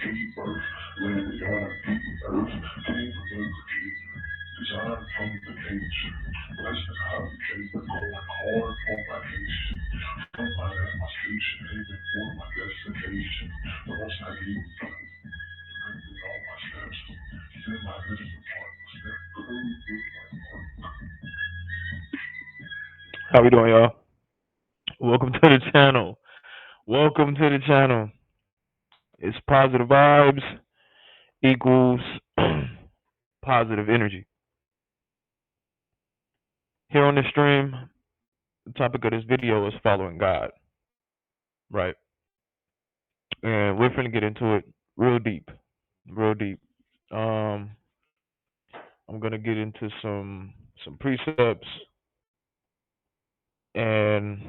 gave birth, landed on a beaten earth, came from infantry, designed from the cage. Blessed and highly favored, going hard for my nation. From my atmosphere, aiming for my destination. The most I gave me time, directing all my steps. Then my minister part was step early with my heart. How we doing, y'all? Welcome to the channel. Welcome to the channel. It's positive vibes equals positive energy. Here on the stream, the topic of this video is following God, right? And we're finna get into it real deep, real deep. Um, I'm gonna get into some precepts and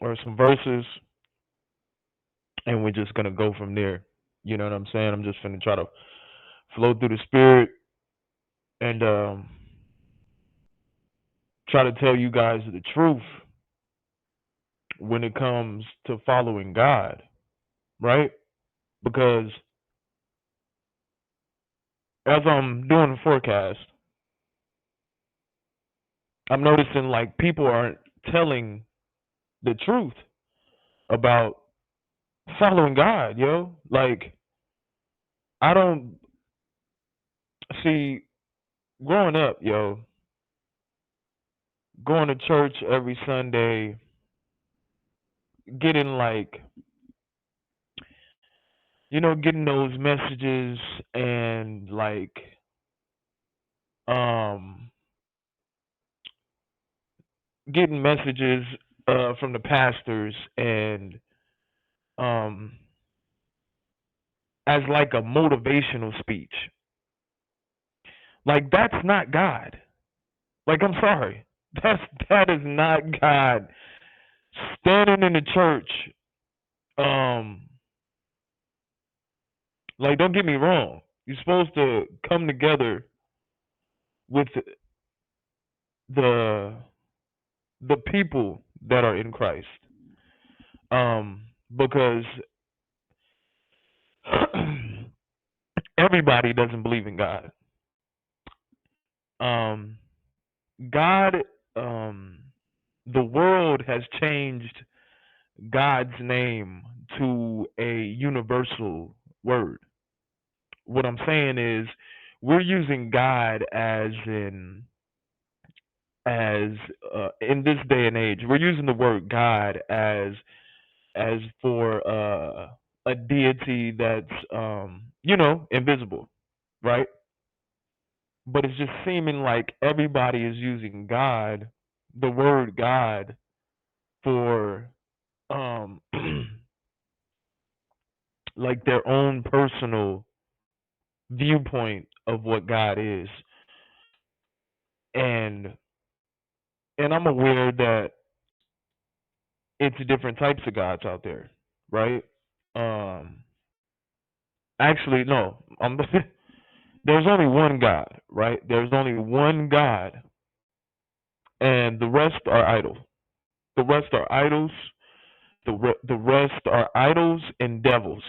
or some verses, and we're just gonna go from there. You know what I'm saying? I'm just finna try to flow through the spirit and try to tell you guys the truth when it comes to following God, right? Because as I'm doing the forecast, I'm noticing like people aren't telling the truth about following God, yo. Like, I don't see growing up, yo, going to church every Sunday, getting like, getting those messages and like, um, getting messages from the pastors and um as like a motivational speech. Like that's not God. Like I'm sorry. That is not God standing in the church. Um like don't get me wrong. You're supposed to come together with the the people that are in Christ. Because everybody doesn't believe in God. Um God, um, the world has changed God's name to a universal word. What I'm saying is, we're using God as in this day and age, we're using the word God as for a deity that's invisible, right? But it's just seeming like everybody is using God, the word God, for um like their own personal viewpoint of what God is. And I'm aware that it's different types of gods out there, right? Um Actually no, there's only one God, right? There's only one God and the rest are idols. The rest are idols. The rest are idols and devils.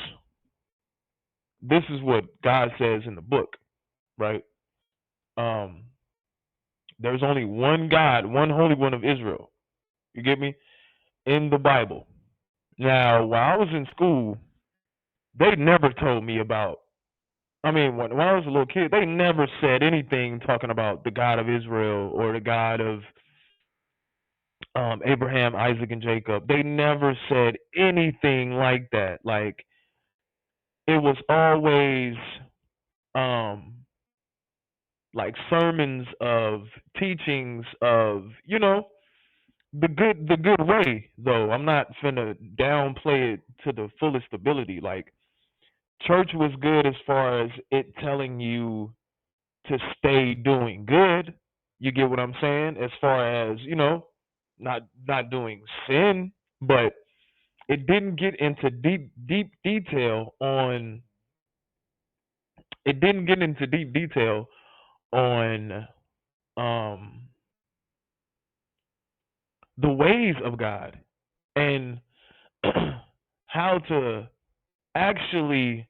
This is what God says in the book, right? Um There's only one God, one Holy One of Israel. You get me? In the Bible. Now, while I was in school, they never told me about. I mean, when I was a little kid, they never said anything talking about the God of Israel or the God of Abraham, Isaac, and Jacob. They never said anything like that. Like it was always um, like sermons of teachings of the good way though. I'm not finna downplay it to the fullest ability. Like church was good as far as it telling you to stay doing good. You get what I'm saying? As far as, not doing sin, but it didn't get into deep detail on it didn't get into deep detail on um the ways of God and how to actually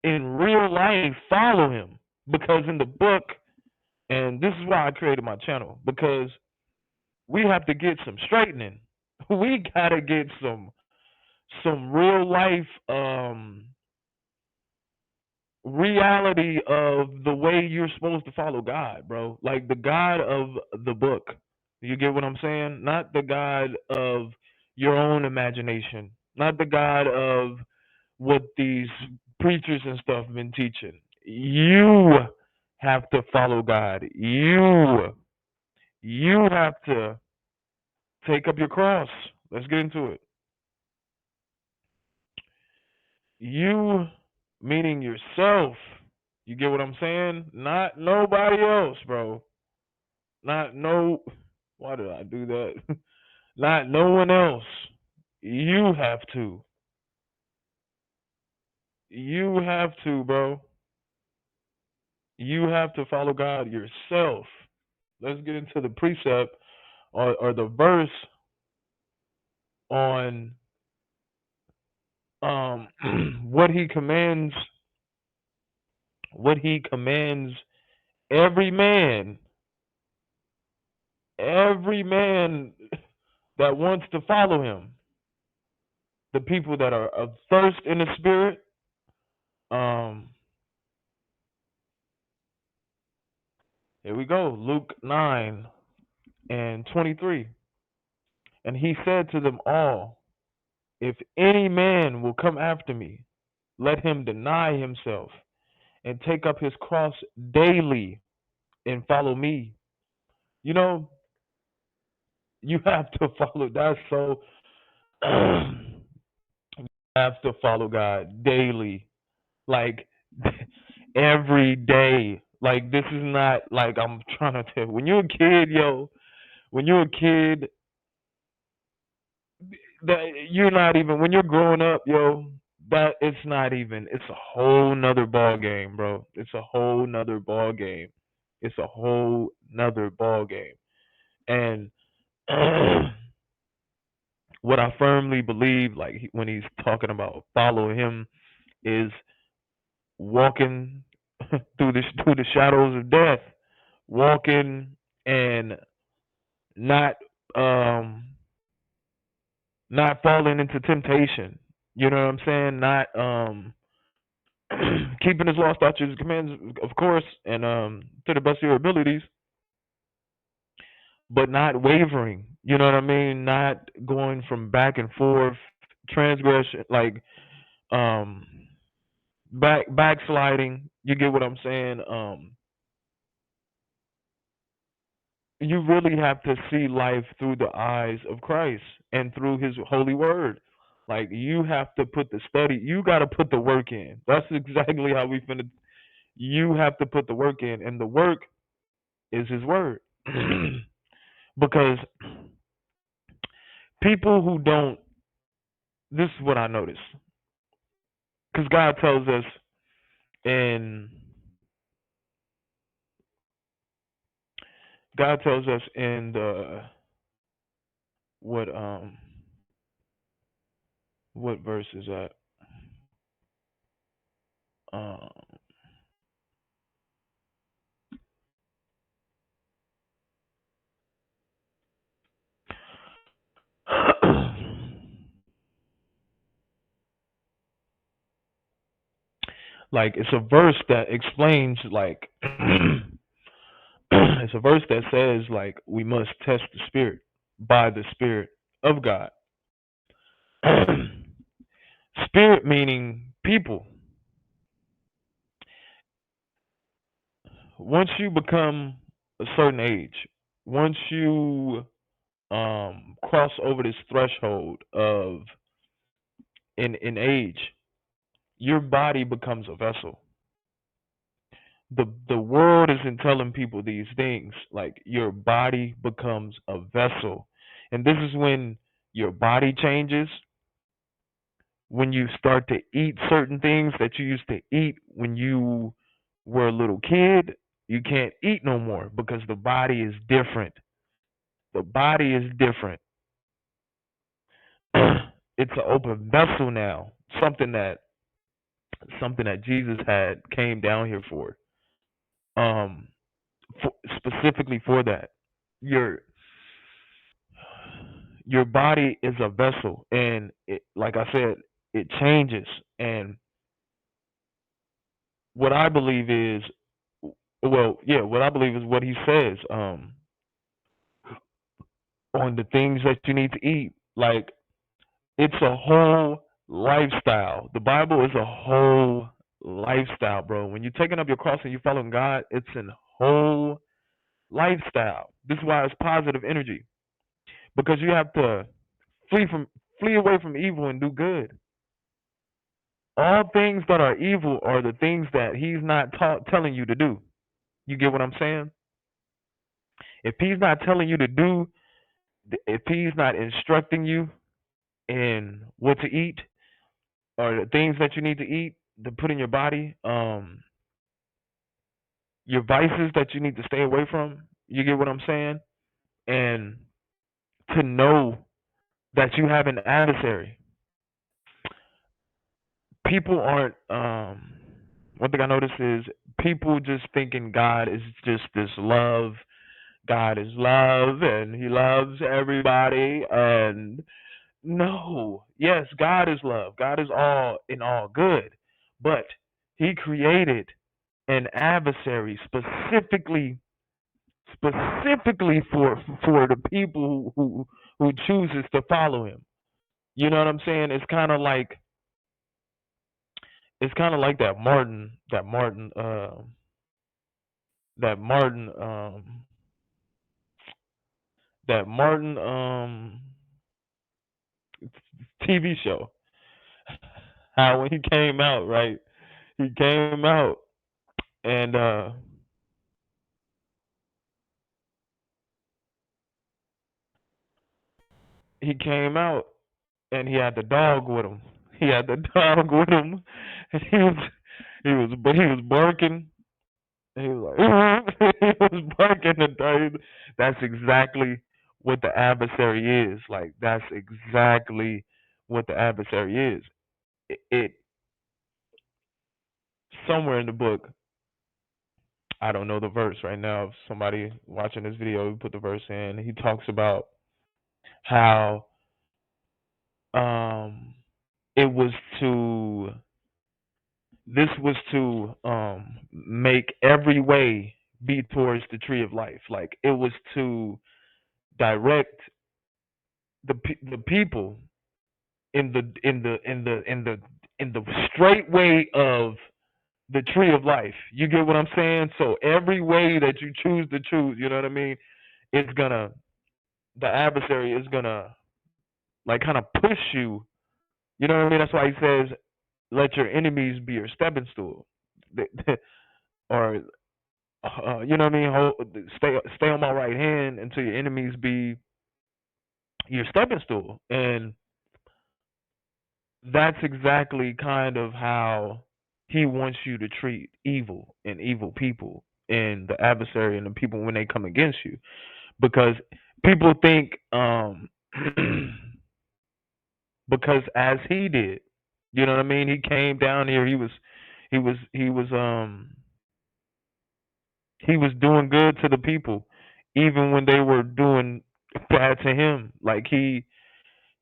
in real life follow him. Because in the book, and this is why I created my channel, because we have to get some straightening. We gotta get some real life reality of the way you're supposed to follow God, bro. Like the God of the book. You get what I'm saying? Not the God of your own imagination. Not the God of what these preachers and stuff have been teaching. You have to follow God. You have to take up your cross. Let's get into it. You meaning yourself. You get what I'm saying? Not nobody else, bro. Not no. Why did I do that? Not no one else. You have to. You have to, bro. You have to follow God yourself. Let's get into the precept or the verse on what he commands every man, every man that wants to follow him, the people that are athirst in the spirit. Um, Here we go, Luke 9:23. And he said to them all, if any man will come after me, let him deny himself and take up his cross daily and follow me. You know, you have to follow. That's so. You have to follow God daily, like every day. Like this is not like I'm trying to tell. When you're a kid, yo, when you're a kid, that you're not even when you're growing up, yo. That it's not even. It's a whole nother ball game, bro. It's a whole nother ball game. It's a whole nother ball game. And what I firmly believe, like when he's talking about follow him, is walking through the shadows of death, walking and not um not falling into temptation. You know what I'm saying? Not keeping his law, statutes, commands, of course, and to the best of your abilities, but not wavering. You know what I mean? Not going from back and forth, transgression, like um backsliding. You get what I'm saying? You really have to see life through the eyes of Christ and through his holy word. Like you have to put the study, you got to put the work in. That's exactly how we finna. You have to put the work in, and the work is his word. Because people who don't, this is what I notice. Because God tells us in, God tells us in the, what, what verse is that? Um, like it's a verse that explains like it's a verse that says like we must test the spirit by the spirit of God. Spirit meaning people. Once you become a certain age, once you cross over this threshold of in age, your body becomes a vessel. The world isn't telling people these things. Like your body becomes a vessel, and this is when your body changes. When you start to eat certain things that you used to eat when you were a little kid, you can't eat no more because the body is different. The body is different. It's an open vessel now. Something that something that Jesus had came down here for. Um, specifically for that. Your your body is a vessel, and it, like I said, it changes. And what I believe is, well, yeah, what I believe is what he says. On the things that you need to eat, like it's a whole lifestyle. The Bible is a whole lifestyle, bro. When you're taking up your cross and you're following God, it's a whole lifestyle. This is why it's positive energy, because you have to flee from flee away from evil and do good. All things that are evil are the things that he's not telling you to do. You get what I'm saying? If he's not telling you to do, if he's not instructing you in what to eat or the things that you need to eat to put in your body, your vices that you need to stay away from, you get what I'm saying? And to know that you have an adversary. People aren't one thing I notice is people just thinking God is just this love. God is love and he loves everybody, and no. Yes, God is love. God is all in all good. But he created an adversary specifically for the people who chooses to follow him. You know what I'm saying? It's kind of like that Martin that Martin TV show. How when he came out, right? He came out and he came out and he had the dog with him. He had the dog with him, and he was barking. And he was like he was barking and that's exactly what the adversary is. Like that's exactly what the adversary is. It somewhere in the book, I don't know the verse right now. If somebody watching this video put the verse in, he talks about how um it was to this was to make every way be towards the tree of life. Like it was to direct the people in the straight way of the tree of life. You get what I'm saying? So every way that you choose to choose, you know what I mean? It's gonna the adversary is gonna like kind of push you. You know what I mean? That's why he says, "Let your enemies be your stepping stool," or you know what I mean? Stay on my right hand until your enemies be your stepping stool, and that's exactly kind of how he wants you to treat evil and evil people and the adversary and the people when they come against you, because people think because as he did, you know what I mean? He came down here. He was doing good to the people, even when they were doing bad to him. Like he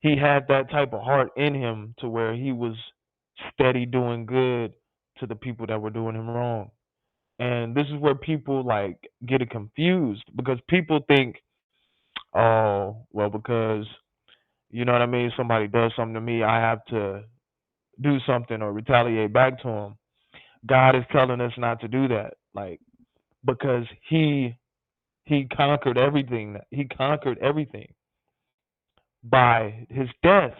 had that type of heart in him to where he was steady doing good to the people that were doing him wrong. And this is where people like get it confused, because people think, oh, well, because you know what I mean, somebody does something to me, I have to do something or retaliate back to him. God is telling us not to do that. Like because he conquered everything. He conquered everything by his death.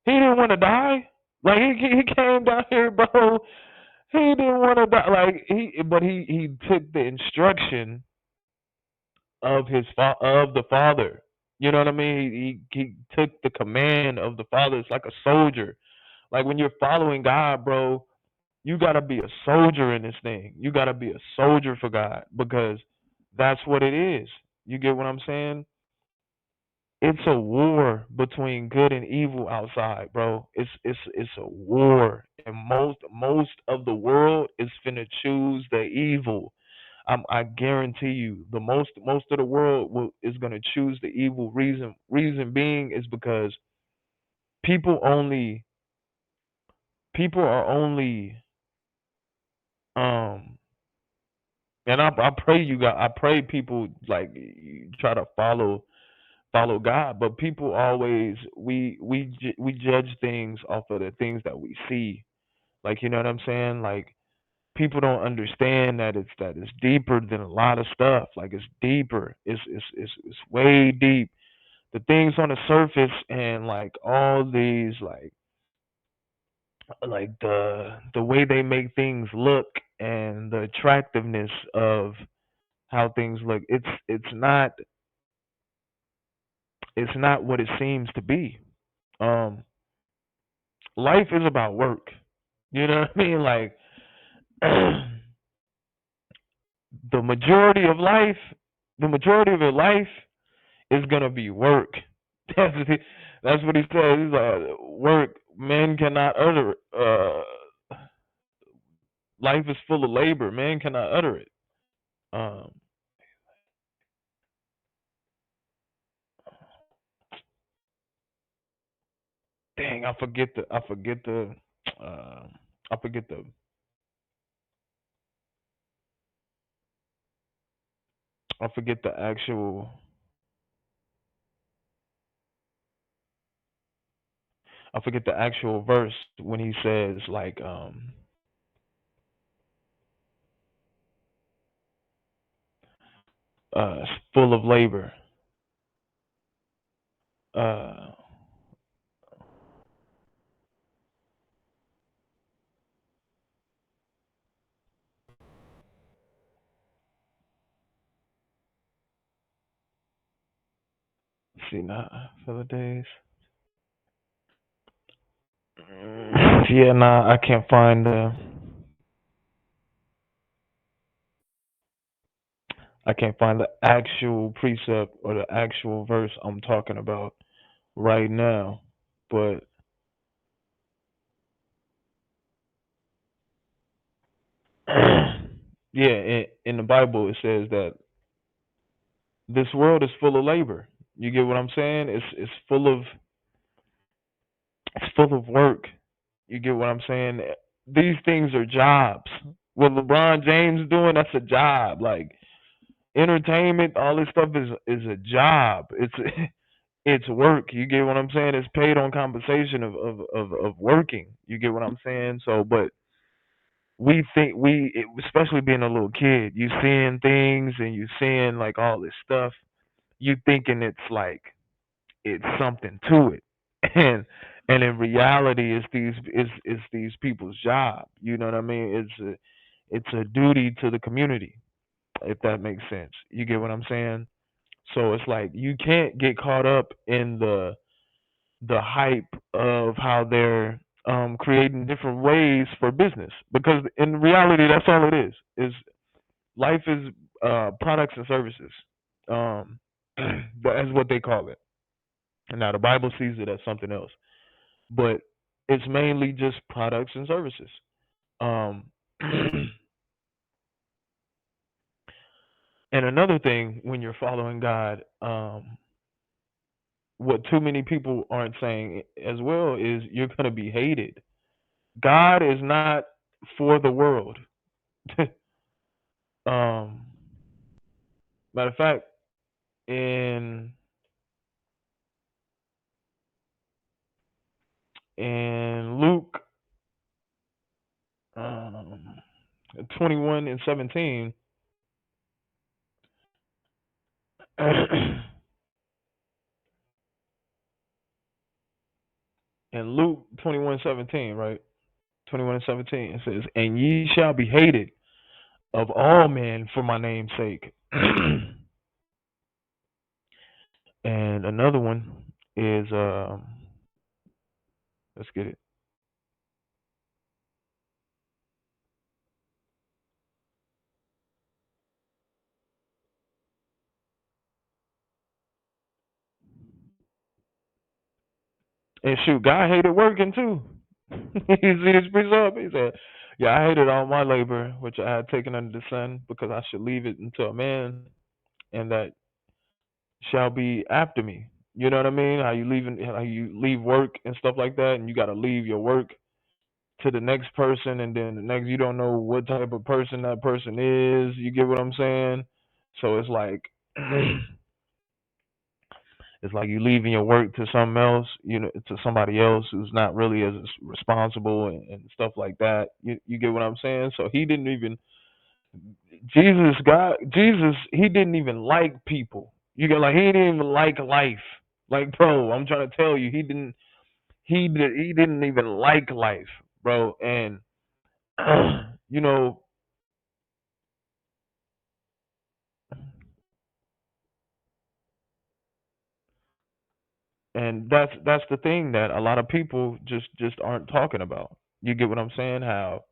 He didn't want to die. Like he came down here, bro. He didn't want to die. Like he took the instruction of of the Father. You know what I mean? He took the command of the Father. It's like a soldier. Like when you're following God, bro, you gotta be a soldier in this thing. You gotta be a soldier for God, because that's what it is. You get what I'm saying? it's a war between good and evil outside, bro. It's a war, and most of the world is finna choose the evil. I guarantee you, the most of the world is gonna choose the evil. Reason being is because people only people are only um and I pray you got I pray people like you try to follow God, but people always we judge things off of the things that we see. Like, you know what I'm saying? Like, people don't understand that it's deeper than a lot of stuff. Like, it's deeper. It's way deep. The things on the surface and like all these like the way they make things look and the attractiveness of how things look. It's not what it seems to be. Um Life is about work. You know what I mean? Like the majority of life, the majority of your life is gonna be work. That's what that's what he says. He's like, work. Men cannot utter it. Life is full of labor. Man cannot utter it. Um, Dang, uh, I forget the, I forget the actual, I forget the actual verse when he says like, full of labor. Uh, see, not for the days. Yeah, nah, I can't find the. I can't find the actual precept or the actual verse I'm talking about right now. But yeah, in the Bible it says that this world is full of labor. You get what I'm saying? It's full of work. You get what I'm saying? These things are jobs. What LeBron James doing, that's a job. Like entertainment, all this stuff is a job. It's work. You get what I'm saying? It's paid on compensation of working. You get what I'm saying? So, but we think especially being a little kid, you seeing things and you seeing like all this stuff, you thinking it's like it's something to it, and in reality, it's these people's job. You know what I mean? It's a duty to the community, if that makes sense. You get what I'm saying? So it's like you can't get caught up in the hype of how they're creating different ways for business, because in reality that's all it is life is products and services. um that's what they call it. Now the Bible sees it as something else, but it's mainly just products and services. um and another thing, when you're following God, what too many people aren't saying as well is you're going to be hated. God is not for the world. um, Matter of fact, in Luke, um, 21 and 17, in Luke 21:17, right? 21 and 17, it says, "And ye shall be hated of all men for my name's sake." And another one is, let's get it. And shoot, God hated working too. You see this preach up? He said, "Yeah, I hated all my labor, which I had taken under the sun, because I should leave it unto a man, and that shall be after me." You know what I mean? How you leave work and stuff like that, and you got to leave your work to the next person, and then the next, you don't know what type of person that person is. You get what I'm saying? So it's like it's like you leaving your work to something else, to somebody else who's not really as responsible, and stuff like that. You get what I'm saying? So he didn't even Jesus, he didn't even like people. You get, like, he didn't even like life. Like, bro, I'm trying to tell you, he didn't even like life, bro. And you know, and that's the thing that a lot of people just aren't talking about. You get what I'm saying? How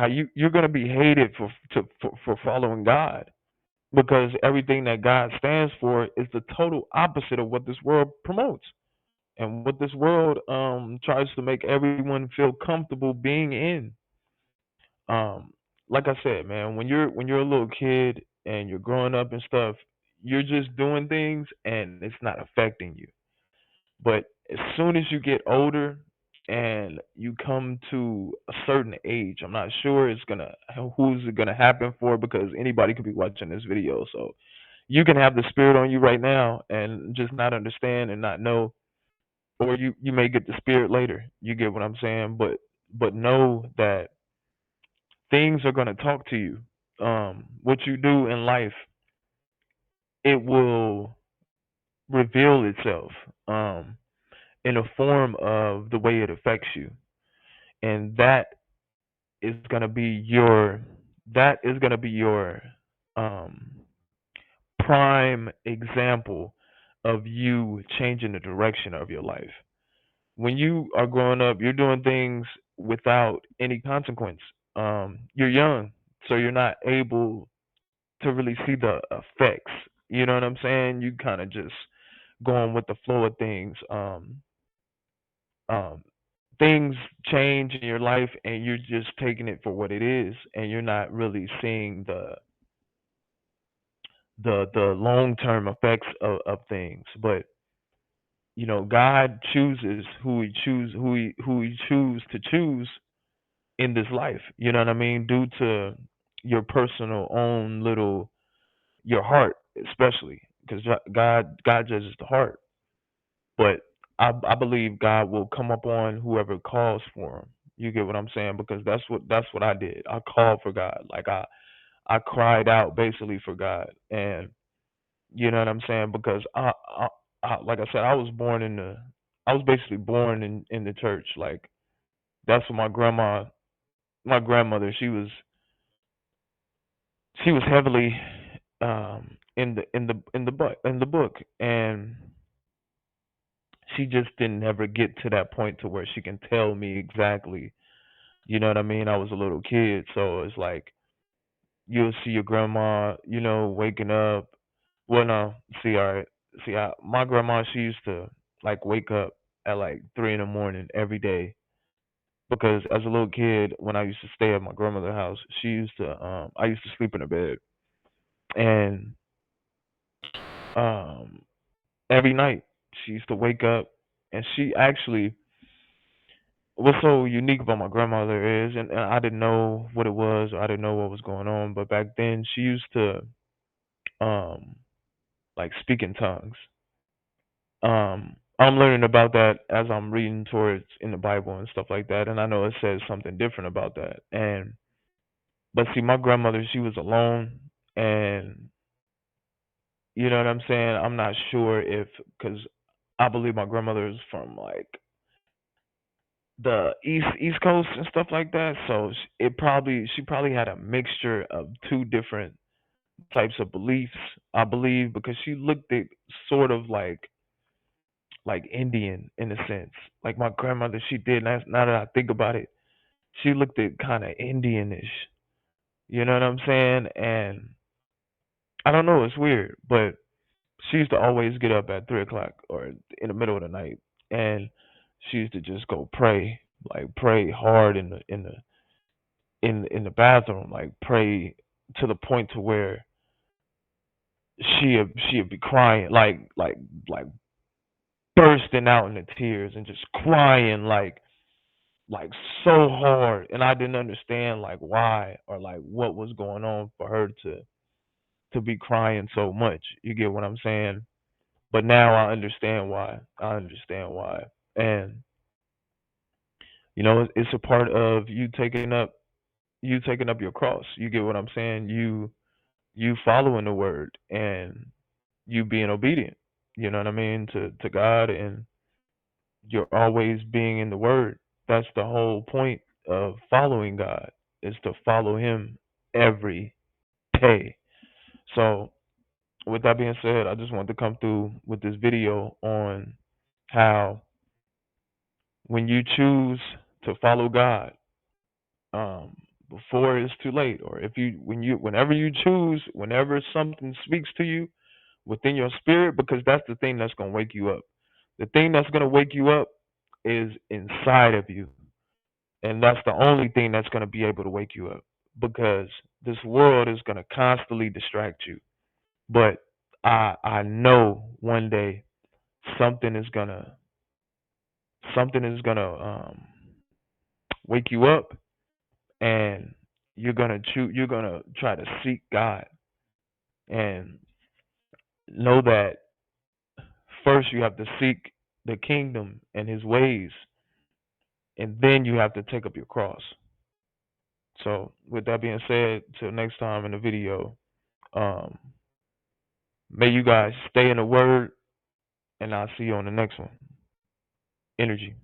you're gonna be hated for following God, because everything that God stands for is the total opposite of what this world promotes, and what this world tries to make everyone feel comfortable being in. Um, like I said, man, when you're a little kid and you're growing up and stuff, you're just doing things and it's not affecting you. But as soon as you get older and you come to a certain age, I'm not sure who's it gonna happen for, because anybody could be watching this video. So you can have the spirit on you right now and just not understand and not know, or you may get the spirit later. You get what I'm saying? But know that things are gonna talk to you. What you do in life, it will reveal itself. In a form of the way it affects you, and is going to be your that is going to be your um prime example of you changing the direction of your life. When you are growing up, you're doing things without any consequence. You're young, so you're not able to really see the effects. You know what I'm saying? You kind of just going with the flow of things. Um, things change in your life, and you're just taking it for what it is, and you're not really seeing the long term effects of things. But God chooses who he choose to choose in this life. You know what I mean? Due to your personal own little your heart, especially, because God judges the heart. But I believe God will come upon whoever calls for him. You get what I'm saying? Because that's what I did. I called for God. Like, I cried out basically for God, and you know what I'm saying? Because I like I said, I was basically born in the church. Like, that's what my grandmother, she was heavily in the book, and she just didn't ever get to that point to where she can tell me exactly. You know what I mean? I was a little kid, so it's like you'll see your grandma, waking up. Well, no, see, all right, see, my grandma, she used to like wake up at like 3 in the morning every day, because as a little kid, when I used to stay at my grandmother's house, I used to sleep in her bed, and um, every night she used to wake up, and she actually, what's so unique about my grandmother is, and I didn't know what it was, or I didn't know what was going on, but back then she used to um like speak in tongues. I'm learning about that as I'm reading towards in the Bible and stuff like that, and I know it says something different about that. And but see, my grandmother, she was alone, and you know what I'm saying. I'm not sure if, because I believe my grandmother is from like the East Coast and stuff like that, so she probably had a mixture of two different types of beliefs. I believe, because she looked at sort of like Indian in a sense. Like my grandmother, she did. Now that I think about it, she looked at kind of Indianish. You know what I'm saying? And I don't know, it's weird, but she used to always get up at 3 o'clock or in the middle of the night. and she used to just go pray, like pray hard in the bathroom, like pray to the point to where she'd be crying, like bursting out into tears and just crying like so hard, and I didn't understand like why or like what was going on for her to be crying so much. You get what I'm saying? But now I understand why. I understand why. And it's a part of you taking up your cross. You get what I'm saying? You following the word and you being obedient. You know what I mean? To God, and you're always being in the word. That's the whole point of following God, is to follow him every day. So with that being said, I just wanted to come through with this video on how when you choose to follow God, um, before it's too late, or whenever you choose, whenever something speaks to you within your spirit, because that's the thing that's gonna wake you up. The thing that's gonna wake you up is inside of you, and that's the only thing that's gonna be able to wake you up, because this world is gonna constantly distract you. But I know one day something is gonna something is gonna wake you up, and you're gonna try to seek God, and know that first you have to seek the kingdom and his ways, and then you have to take up your cross. So with that being said, till next time in the video, um may you guys stay in the word, and I'll see you on the next one. Energy.